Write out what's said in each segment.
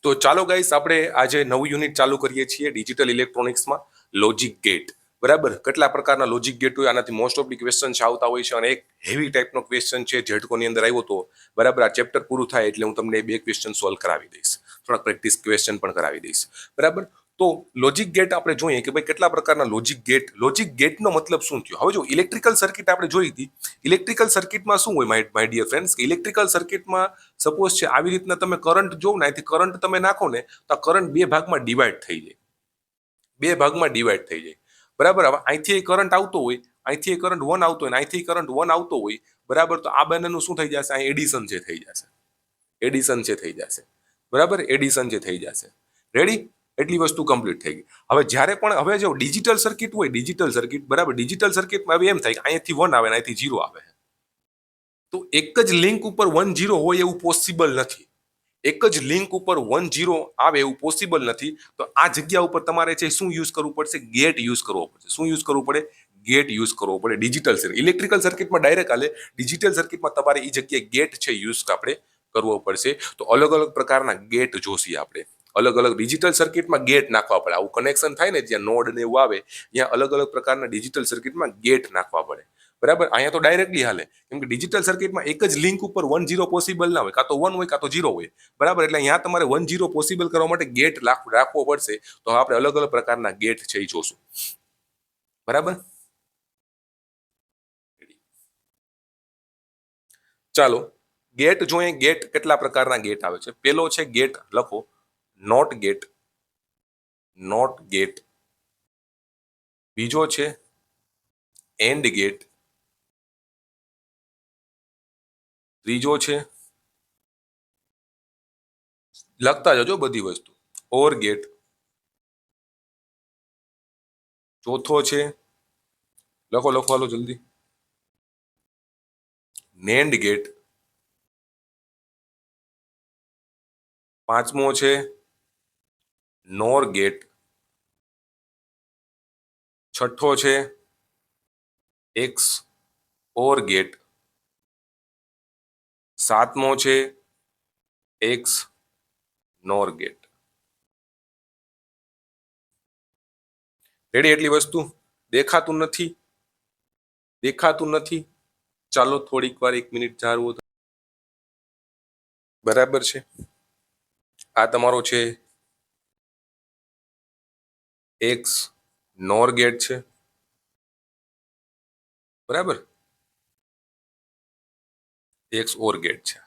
તો ચાલો ગાઈસ આપણે આજે નવું યુનિટ ચાલુ કરીએ છીએ ડિજિટલ ઇલેક્ટ્રોનિક્સમાં લોજિક ગેટ. બરાબર, કેટલા પ્રકારના લોજિક ગેટ હોય આનાથી મોસ્ટ ઓફ ધી ક્વેશ્ચન આવતા હોય છે અને એક હેવી ટાઈપનો ક્વેશ્ચન છે ઝટકોની અંદર આવ્યો તો. બરાબર, આ ચેપ્ટર પૂરું થાય એટલે હું તમને બે ક્વેશ્ચન સોલ્વ કરાવી દઈશ, થોડા પ્રેક્ટિસ ક્વેશ્ચન પણ કરાવી દઈશ. બરાબર, તો લોજિક ગેટ આપણે જોઈએ કે ભાઈ કેટલા પ્રકારના લોજિક ગેટનો મતલબ શું થયો. હવે જો ઇલેક્ટ્રિકલ સર્કિટ આપણે જોઈ હતી, ઇલેક્ટ્રિકલ સર્કિટમાં શું હોય માય ડિયર ફ્રેન્ડ્સ, કે ઇલેક્ટ્રિકલ સર્કિટમાં સપોઝ છે આવી રીતના તમે કરંટ જોવો ને, અહીંથી કરંટ તમે નાખો ને તો આ કરંટ બે ભાગમાં ડિવાઈડ થઈ જાય. બરાબર, હવે અહીંથી કરંટ આવતો હોય, અહીંથી કરંટ 1 આવતો હોય, અહીંથી કરંટ 1 આવતો હોય. બરાબર, તો આ બંનેનું શું થઈ જશે, અહીં એડિશન છે થઈ જશે. બરાબર, એડિશન છે થઈ જશે. રેડી, એટલી વસ્તુ કમ્પ્લીટ થઈ ગઈ. હવે જ્યારે પણ હવે જો ડિજિટલ સર્કિટ હોય, બરાબર, ડિજિટલ સર્કિટમાં હવે એમ થાય કે અહીંથી 1 આવે ને અહીંથી 0 આવે. તો એક જ લિંક ઉપર 1 0 હોય એવું પોસિબલ નથી. તો આ જગ્યા ઉપર તમારે છે શું યુઝ કરવું પડશે, ગેટ યુઝ કરવો પડશે. શું યુઝ કરવું પડે, ગેટ યુઝ કરવો પડે. ડિજિટલ સર્કિટ, ઇલેક્ટ્રિકલ સર્કિટમાં ડાયરેક્ટ હાલે, ડિજિટલ સર્કિટમાં તમારે એ જગ્યાએ ગેટ છે યુઝ આપણે કરવો પડશે. તો અલગ અલગ પ્રકારના ગેટ જોશી આપણે. અલગ અલગ ડિજિટલ સર્કિટમાં ગેટ નાખવા પડે. આવું કનેક્શન થાય ને જ્યાં નોડ ને એવું આવે ત્યાં અલગ અલગ પ્રકારના ડિજિટલ સર્કિટમાં ગેટ નાખવા પડે. બરાબર, અહીંયા તો ડાયરેક્ટલી હાલે, કેમ કે ડિજિટલ સર્કિટમાં એક જ લિંક ઉપર 1 0 પોસિબલ ના હોય, કાં તો 1 હોય કાં તો 0 હોય. બરાબર, એટલે અહીંયા તમારે 1 0 પોસિબલ કરવા માટે ગેટ રાખવો પડશે. તો આપણે અલગ અલગ પ્રકારના ગેટ છે એ જોશું. બરાબર, ચાલો ગેટ જોઈએ. ગેટ કેટલા પ્રકારના ગેટ આવે છે. પેલો છે ગેટ, લખો નોટ ગેટ. બીજો છે એન્ડ ગેટ. ત્રીજો છે, લખતા જજો બધી વસ્તુ, ઓર ગેટ. ચોથો છે, લખો હાલો જલ્દી, નેન્ડ ગેટ. પાંચમો છે નોર ગેટ. છઠ્ઠો છે એક્સ ઓર ગેટ. સાતમો છે એક્સ નોર ગેટ. રેડી, એટલી વસ્તુ. દેખાતું નથી. ચાલો થોડીક વાર 1 મિનિટ ધારવો. બરાબર છે, આ તમારો છે એક્સ નોર ગેટ છે. બરાબર, એક્સ ઓર ગેટ છે.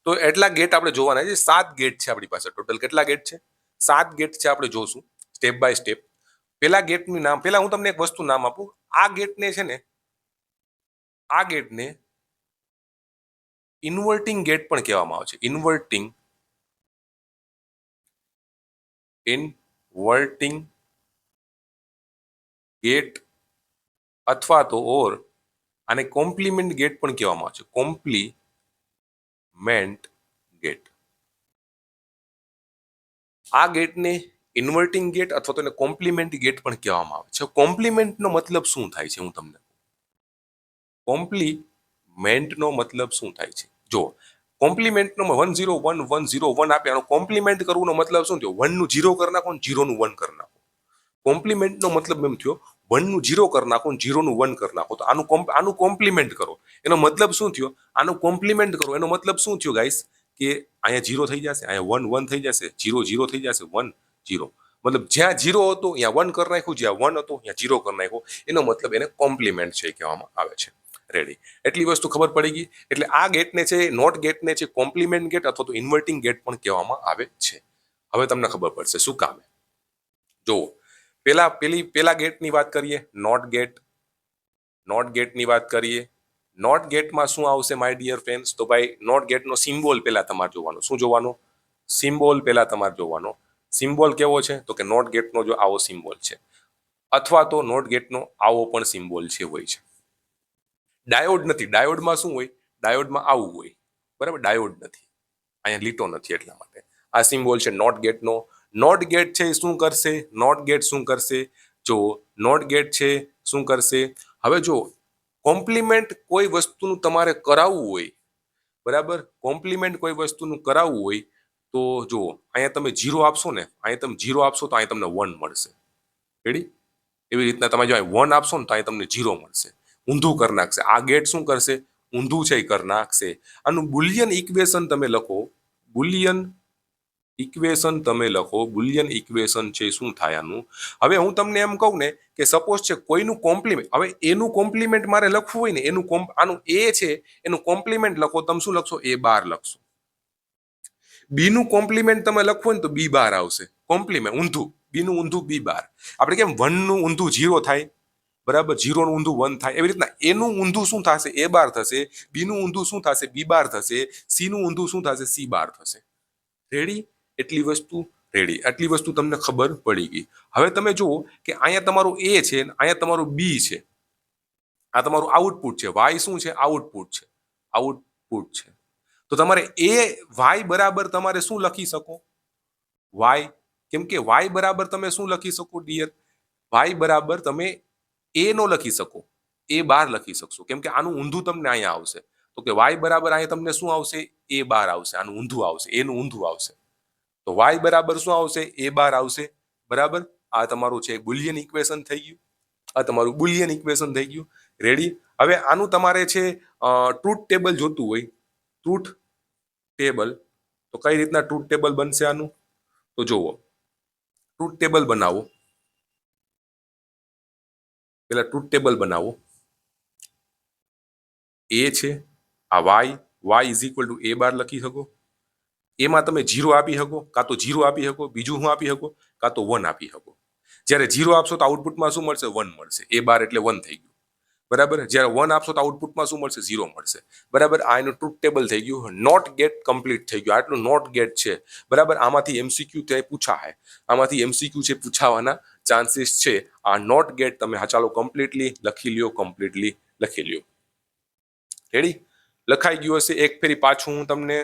તો એટલા ગેટ આપણે જોવાના છે. 7 ગેટ છે આપણી પાસે ટોટલ. કેટલા ગેટ છે? 7 ગેટ છે. આપણે જોશું સ્ટેપ બાય સ્ટેપ. પેલા ગેટનું નામ, પેલા હું તમને એક વસ્તુ નામ આપું. આ ગેટને છે ને, આ ગેટને ઇન્વર્ટિંગ ગેટ પણ કહેવામાં આવે છે. ઇન્વર્ટિંગ ગેટ અથવા તો ઓર આને કોમ્પ્લિમેન્ટ ગેટ પણ કહેવામાં આવે છે. Complement gate. આ ગેટને ઇન્વર્ટિંગ ગેટ અથવા તો એને કોમ્પ્લિમેન્ટ ગેટ પણ કહેવામાં આવે છે. કોમ્પ્લિમેન્ટનો મતલબ શું થાય છે હું તમને, કોમ્પ્લિમેન્ટનો મતલબ શું થાય છે જો. કોમ્પ્લિમેન્ટનો 1 0 1 1 0 1 આપે, આનો કોમ્પ્લિમેન્ટ કરવાનો મતલબ શું થયો, 1 નું 0 કરી નાખો ને 0 નું 1 કરી નાખો. કોમ્પ્લિમેન્ટનો મતલબ એમ થયો 1 નું 0 કરી નાખો ને 0 નું 1 કરી નાખો. તો આનું કોમ્પ્લિમેન્ટ કરો. એનો મતલબ શું થયો, આનું કોમ્પ્લિમેન્ટ કરો એનો મતલબ શું થયો ગાઈસ, કે અહીંયા 0 થઈ જશે, અહીંયા 1 1 થઈ જશે, 0 0 થઈ જશે, 1 0. મતલબ જ્યાં 0 હતો ત્યાં 1 કરી નાખ્યું, જ્યાં 1 હતો ત્યાં 0 કરી નાખ્યો. એનો મતલબ એને કોમ્પ્લિમેન્ટ છે કહેવામાં આવે છે. રેડી, એટલી વસ્તુ ખબર પડી ગઈ. એટલે આ ગેટને છે, નોટ ગેટને છે કોમ્પ્લિમેન્ટ ગેટ અથવા તો ઇન્વર્ટિંગ ગેટ પણ કહેવામાં આવે છે. હવે તમને ખબર પડશે શું કામ. જો પેલા ગેટની વાત કરીએ, નોટ ગેટની વાત કરીએ. નોટ ગેટમાં શું આવશે માય ડિયર ફ્રેન્ડ્સ, તો ભાઈ નોટ ગેટનો સિમ્બોલ પહેલા તમારે જોવાનો. શું જોવાનો? સિમ્બોલ પહેલા તમારે જોવાનો. સિમ્બોલ કેવો છે, તો કે નોટ ગેટનો જો આવો સિમ્બોલ છે, અથવા તો નોટ ગેટનો આવો પણ સિમ્બોલ છે હોય છે. ડાયોડ નથી. ડાયોડમાં શું હોય, ડાયોડમાં આવું હોય. બરાબર, ડાયોડ નથી, અહીંયા લીટો નથી, એટલા માટે આ સિમ્બોલ છે નોટ ગેટનો. નોટ ગેટ છે શું કરશે, નોટ ગેટ શું કરશે, જો નોટ ગેટ છે શું કરશે. હવે જો કોમ્પ્લિમેન્ટ કોઈ વસ્તુનું તમારે કરાવવું હોય, બરાબર, કોમ્પ્લિમેન્ટ કોઈ વસ્તુનું કરાવવું હોય તો જુઓ અહીંયા તમે 0 આપશો ને, અહીંયા તમે 0 આપશો તો અહીંયા તમને 1 મળશે. રેડી? એવી રીતના તમે જો 1 આપશો ને તો અહીંયા તમને 0 મળશે. ઊંધું કરી નાખશે. આ ગેટ શું કરશે? ઊંધું છે એ કરી નાખશે. આનું બુલિયન ઇક્વેશન તમે લખો. બુલિયન ઇક્વેશન તમે લખો. બુલિયન ઇક્વેશન છે શું થાય આનું? હવે હું તમને એમ કહું ને કે સપોઝ છે કોઈનું કોમ્પ્લિમેન્ટ, હવે એનું કોમ્પ્લિમેન્ટ મારે લખવું હોય ને, આનું એ છે એનું કોમ્પ્લિમેન્ટ લખો. તમે શું લખશો? એ બાર લખશો. બી નું કોમ્પ્લિમેન્ટ તમે લખો ને તો બી બાર આવશે. કોમ્પ્લિમેન્ટ ઊંધું, બી નું ઊંધું બી બાર. આપણે કેમ 1 નું ઊંધું 0 થાય, બરાબર, 0 નું ઊંધું 1 થાય, એવી રીતના એનું ઊંધું શું થશે? એ બાર થશે. બી નું ઊંધું શું થશે? બી બાર થશે. સી નું ઊંધું શું થશે? સી બાર થશે. રેડી? એટલી વસ્તુ રેડી. આટલી વસ્તુ તમને ખબર પડી ગઈ. હવે તમે જુઓ કે અહીંયા તમારું એ છે, અહીંયા તમારું બી છે, આ તમારું આઉટપુટ છે. વાય શું છે? આઉટપુટ છે. આઉટપુટ છે. તો તમારે એ વાય બરાબર તમારે શું લખી શકો? વાય. કેમ કે વાય બરાબર તમે શું લખી શકો ડિયર? વાય બરાબર તમે એ નો લખી શકો, એ બાર લખી શકશો. કેમ કે આનું ઊંધું તમને અહીંયા આવશે. તો કે વાય બરાબર અહીંયા તમને શું આવશે? એ બાર આવશે. આનું ઊંધું આવશે, એનું ઊંધું આવશે. તો વાય બરાબર શું આવશે? એ બાર આવશે. બરાબર? આ તમારું છે બુલિયન ઇક્વેશન થઈ ગયું. આ તમારું બુલિયન ઇક્વેશન થઈ ગયું. રેડી? હવે આનું તમારે છે ટ્રુથ ટેબલ જોતું હોય, ટ્રુથ ટેબલ, તો કઈ રીતના ટ્રુથ ટેબલ બનશે આનું? તો જુઓ, ટ્રુથ ટેબલ બનાવો. પેલા ટ્રુથ ટેબલ બનાવો. એ છે, આ વાય ઇઝ ઇક્વલ ટુ એ બાર લખી શકો. એમાં તમે 0 આપી શકો, કાં તો 0 આપી શકો, બીજું શું આપી શકો, કાં તો 1 આપી શકો. જ્યારે 0 આપશો તો આઉટપુટમાં શું મળશે? 1 મળશે. એ બાર એટલે 1 થઈ ગયું. બરાબર? જ્યારે 1 આપશો તો આઉટપુટમાં શું મળશે? 0 મળશે. બરાબર? આ એનું ટ્રુથ ટેબલ થઈ ગયું. નોટ ગેટ કમ્પ્લીટ થઈ ગયું. આટલું નોટ ગેટ છે. બરાબર? આમાંથી એમસીક્યુ તે પૂછાય, આમાંથી એમસીક્યુ છે પૂછાવાના ચાન્સીસ છે. આ નોટ ગેટ તમે ચાલો કમ્પ્લીટલી લખી લ્યો. કમ્પ્લીટલી લખી લ્યો. રેડી? લખાઈ ગયું હશે. એક ફેરી પાછું હું તમને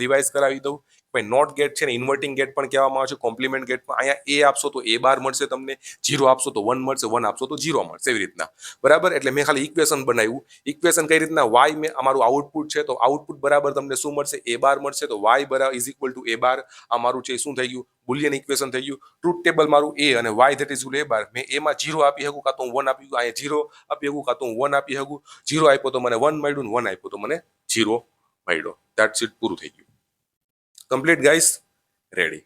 રિવાઇઝ કરાવી દઉં. ભાઈ નોટ ગેટ છે ને ઇન્વર્ટિંગ ગેટ પણ કહેવામાં આવે છે. કોમ્પ્લિમેન્ટ ગેટમાં અહીંયા એ આપશો તો એ બાર મળશે તમને, 0 આપશો તો 1 મળશે, 1 આપશો તો 0 મળશે. એવી રીતના. બરાબર? એટલે મેં ખાલી ઇક્વેશન બનાવ્યું. ઇક્વેશન કઈ રીતના? વાય મેં અમારું આઉટપુટ છે, તો આઉટપુટ બરાબર તમને શું મળશે? એ બાર મળશે. તો વાય બરાબર ઇઝ ઇક્વલ ટુ એ બાર. આ મારું છે શું થઈ ગયું? બુલિયન ઇક્વેશન થઈ ગયું. ટ્રુથ ટેબલ મારું એ અને વાય ધેટ ઇઝ એ બાર. મેં એમાં 0 આપી શકું, કાં તો હું 1 આપી શકું. અહીંયા 0 આપી શકું, કાં તો હું 1 આપી શકું. 0 આપ્યો તો મને 1 મળ્યું, 1 આપ્યો તો મને 0 મળ્યો. That's it. પૂરું થઈ ગયું. Complete guys? રેડી?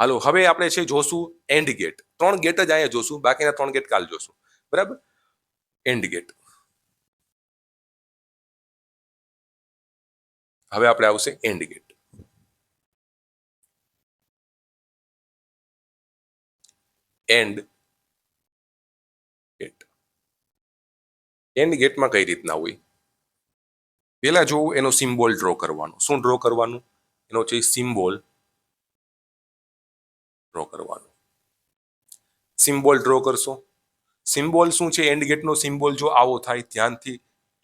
હાલો, હવે આપણે છે જોશું એન્ડ ગેટ. 3 ગેટ જ અહીંયા જોશું, બાકીના 3 ગેટ કાલ જોશું. બરાબર? And gate. હવે આપણે આવશે એન્ડ ગેટ. And gate. એન્ડ ગેટમાં કઈ રીતના હોય? પેલા જો એનો સિમ્બોલ ડ્રો કરવાનો. શું ડ્રો કરવાનું? એનો છે સિમ્બોલ ડ્રો કરવાનો. સિમ્બોલ ડ્રો કરશો. સિમ્બોલ શું છે? એન્ડ ગેટનો સિમ્બોલ જો આવો થાય, ધ્યાનથી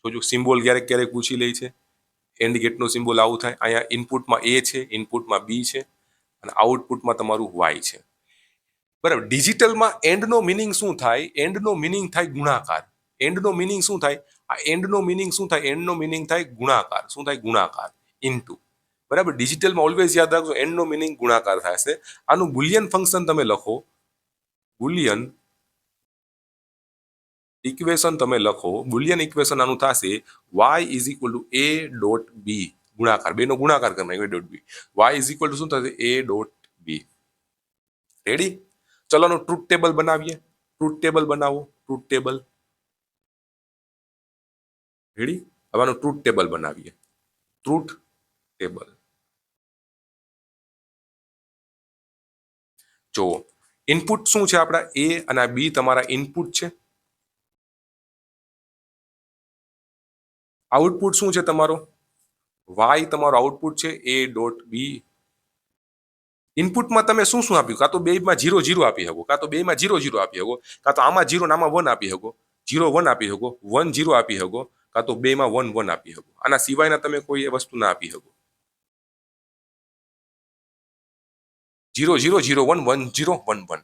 જોજો. સિમ્બોલ ક્યારેક ક્યારેક પૂછી લે છે. એન્ડ ગેટનો સિમ્બોલ આવું થાય. અહીંયા ઇનપુટમાં એ છે, ઇનપુટમાં બી છે અને આઉટપુટમાં તમારું વાય છે. બરાબર? ડિજિટલમાં એન્ડનો મિનિંગ શું થાય? એન્ડનો મિનિંગ થાય ગુણાકાર. એન્ડનો મિનિંગ શું થાય? આ એન્ડનો મિનિંગ શું થાય? એન્ડનો મિનિંગ થાય ગુણાકાર. શું થાય? ગુણાકાર. ઇનટુ. બરાબર? ડિજિટલમાં ઓલવેઝ યાદ રાખજો, એન્ડનો મિનિંગ ગુણાકાર થાય છે. આનું બુલિયન ફંક્શન તમે લખો. બુલિયન ઇક્વેશન તમે લખો. બુલિયન ઇક્વેશન આનું થશે y is equal to a dot B. ગુણાકાર, બેનો ગુણાકાર કરી નાખ્યો, a dot B. y is equal to શું થશે? a dot B. રેડી? ચલો આનું ટ્રુથ ટેબલ બનાવીએ. ટ્રુથ ટેબલ બનાવો. Truth table. રેડી? હવે આનું ટ્રુથ ટેબલ બનાવીએ. Truth table. જો ઇનપુટ શું છે આપણા? એ અને આ બી તમારા ઇનપુટ છે. આઉટપુટ શું છે તમારો? વાય તમારો આઉટપુટ છે. A dot B. ઇનપુટમાં તમે શું શું આપ્યું? કાં તો બેમાં 0 0 આપી શકો, કાં તો બેમાં 0 0 આપી શકો, કાં તો આમાં 0 ને આમાં 1 આપી શકો, 0 1 આપી શકો, 1 0 આપી શકો, કાં તો બેમાં 1 1 આપી શકો. આના સિવાયના તમે કોઈ એ વસ્તુ ના આપી શકો. 0 0 0 1 1 0 1 1.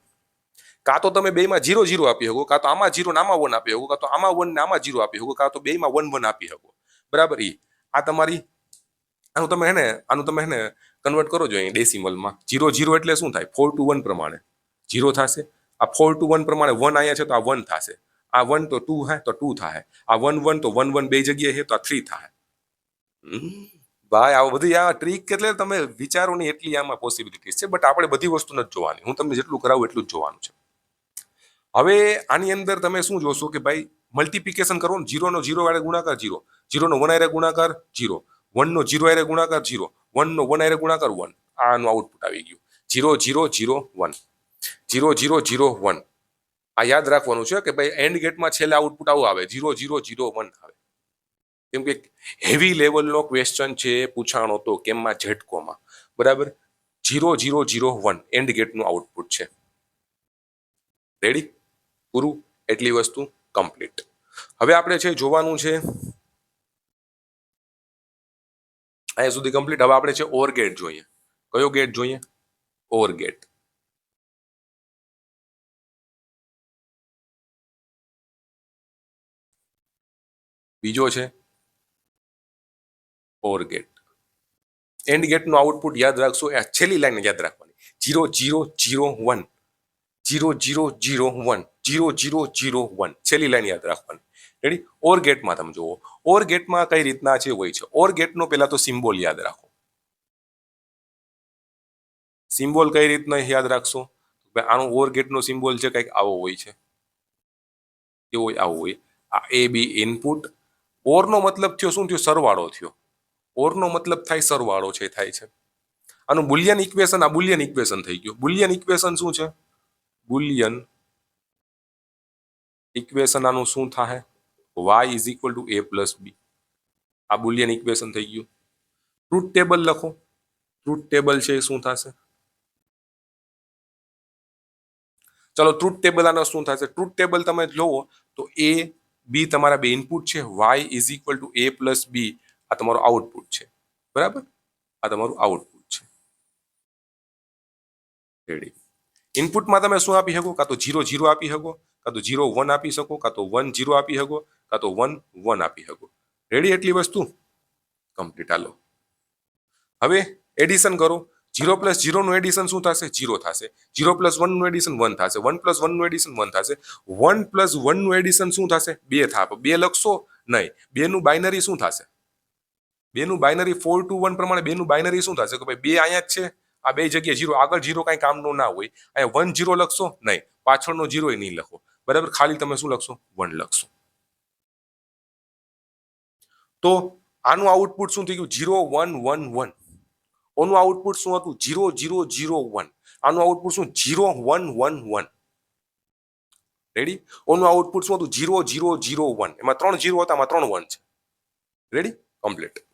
કાં તો તમે બેમાં 0 0 આપી શકો, કાં તો આમાં 0 ને આમાં 1 આપી શકો, કાં તો આમાં 1 ને આમાં 0 આપી શકો, કાં તો બેમાં 1 1 આપી શકો. બરાબર? આ તમારી આનું તમે હે ને કન્વર્ટ કરો જો અહીં ડેસિમલમાં 0 0 એટલે શું થાય 4 to 1 પ્રમાણે 0 થશે આ 4 to 1 પ્રમાણે 1 આયા છે તો આ 1 થશે આ 1 તો 2 હે તો 2 થાય આ 1 1 તો 1 1 બે જગ્યાએ છે તો આ 3 થાય ભાઈ આ બધી આ ટ્રીક એટલે તમે વિચારો નહીં એટલી આમાં પોસિબિલિટીઝ છે બટ આપણે બધી વસ્તુ નથી જોવાની હું તમને જેટલું કરાવું એટલું જ જોવાનું છે હવે આની અંદર તમે શું જોશો કે ભાઈ મલ્ટિપ્લિકેશન કરો ને 0 નો 0 વાળે ગુણાકાર 0 0 નો 1 હારે ગુણાકાર 0 1 નો 0 હારે ગુણાકાર 0 1 નો 1 હારે ગુણાકાર 1 આનું આઉટપુટ આવી ગયું 0 0 0 1 0 0 0 1 આ યાદ રાખવાનું છે કે ભાઈ એન્ડ ગેટમાં છેલ્લે આઉટપુટ આવું આવે 0 0 0 1 આવે કેમ કે હેવી લેવલનો ક્વેશ્ચન છે પૂછાણો તો કેમમાં ઝટકોમાં બરાબર 0 0 0 1 એન્ડ ગેટનું આઉટપુટ છે રેડી પૂરું એટલી વસ્તુ કમ્પ્લીટ હવે આપણે છે જોવાનું છે અહીંયા સુધી કમ્પ્લીટ હવે આપણે છે ઓર ગેટ જોઈએ કયો ગેટ જોઈએ ઓર ગેટ બીજો છે ઓર ગેટ એન્ડ ગેટનું આઉટપુટ યાદ રાખશો આ છેલ્લી લાઈન યાદ રાખવાની 0 0 0 1 0 0 0 1 0 0 0 1 છેલ્લી લાઈન યાદ રાખવાની રેડી ઓર ગેટમાં તમે જુઓ ઓર ગેટમાં કઈ રીતના છે હોય છે ઓર ગેટનો પહેલા તો સિમ્બોલ યાદ રાખો સિમ્બોલ કઈ રીતના યાદ રાખશો આનો ઓર ગેટનો સિમ્બોલ છે કંઈક આવો હોય છે કેવો હોય આવો હોય આ એ બી ઇનપુટ ઓરનો મતલબ થયો શું થયો સરવાળો થયો ઓરનો મતલબ થાય સરવાળો છે થાય છે આનું બુલિયન ઇક્વેશન આ બુલિયન ઇક્વેશન થઈ ગયું બુલિયન ઇક્વેશન શું છે બુલિયન ઇક્વેશન આનું શું થાય y is equal to a plus B આ બુલિયન ઇક્વેશન થઈ ગયું ટ્રુથ ટેબલ લખો ટ્રુથ ટેબલ છે શું થશે ચલો ટ્રુથ ટેબલ આનો શું થશે ટ્રુથ ટેબલ તમે જોવો તો a b તમારા બે ઇનપુટ છે y is equal to a plus B આ તમારો આઉટપુટ છે બરાબર આ તમારું આઉટપુટ છે રેડી ઇનપુટમાં તમે શું આપી શકો કાં તો 0 0 આપી શકો કાં તો 0 1 આપી શકો કાં તો 1 0 આપી શકો કાં તો 1 1 આપી શકો રેડી એટલી વસ્તુ કમ્પ્લીટ હાલો હવે એડિશન કરો 0 પ્લસ 0 નું એડિશન શું થશે 0 થશે 0 પ્લસ 1 નું એડિશન 1 થશે 1 પ્લસ 1 નું એડિશન 1 થશે 1 પ્લસ 1 નું એડિશન શું થશે 2 થાય 2 લખશો નહીં 2 નું બાઇનરી શું થશે 2 નું બાઇનરી 4 to 1 પ્રમાણે 2 નું બાઇનરી શું થશે કે ભાઈ 2 અહીંયા જ છે આ બે જગ્યાએ 0 આગળ 0 કાંઈ કામનું ના હોય અહીંયા 1 0 લખશો નહીં પાછળનો 0 એ નહીં લખો બરાબર ખાલી તમે શું લખશો 1 લખશો તો આનું આઉટપુટ શું થઈ ગયું 0 1 1 1 ઓનું આઉટપુટ શું હતું 0 0 0 1 આનું આઉટપુટ શું 0 1 1 1 રેડી ઓનું આઉટપુટ શું હતું 0 0 0 1 એમાં 3 0 હતા એમાં 3 1 છે રેડી કમ્પ્લીટ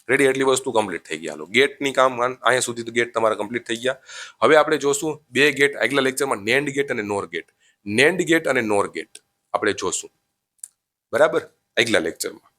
રેડી એટલી વસ્તુ કમ્પ્લીટ થઈ ગયા હાલો ગેટની કામ અહીંયા સુધી તો ગેટ તમારા કમ્પ્લીટ થઈ ગયા હવે આપણે જોશું બે ગેટ આગલા લેક્ચરમાં નેન્ડ ગેટ અને નોર ગેટ નેન્ડ ગેટ અને નોર ગેટ આપણે જોશું બરાબર આગલા લેક્ચરમાં